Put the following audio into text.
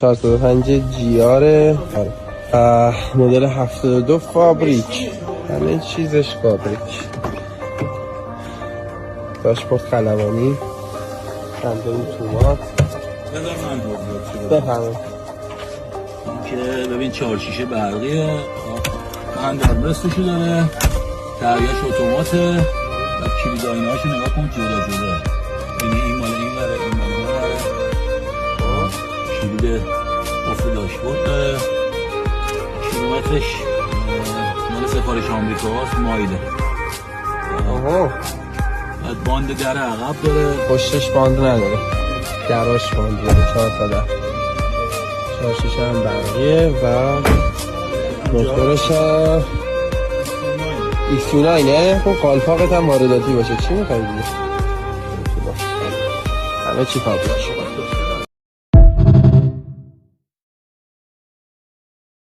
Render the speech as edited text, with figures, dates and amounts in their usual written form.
405 جی آره مدل 72 فابریک، همه چیزش فابریک. داشبورد خلبانی، صندوق تومات. بفهمم که ببین 4 شیشه برقیه، هندل رستشو داره، تریاش اتوماته و کلید آینه‌هاشو نگاه کن جدا جدا. این مال این بره، این مال اون بره. کلید قفل داشبورد داره. کیلومترش مال سفارش آمریکا هست، مایله. بعد باند در عقب داره، پشتش باند نداره، دراش باند داره. 4 تا در 4 شیشه هم برقیه و موتورش هم EX9. خب قالپاقت هم وارداتی باشه، چی میخوایی دیگه؟ همه چی فابریک.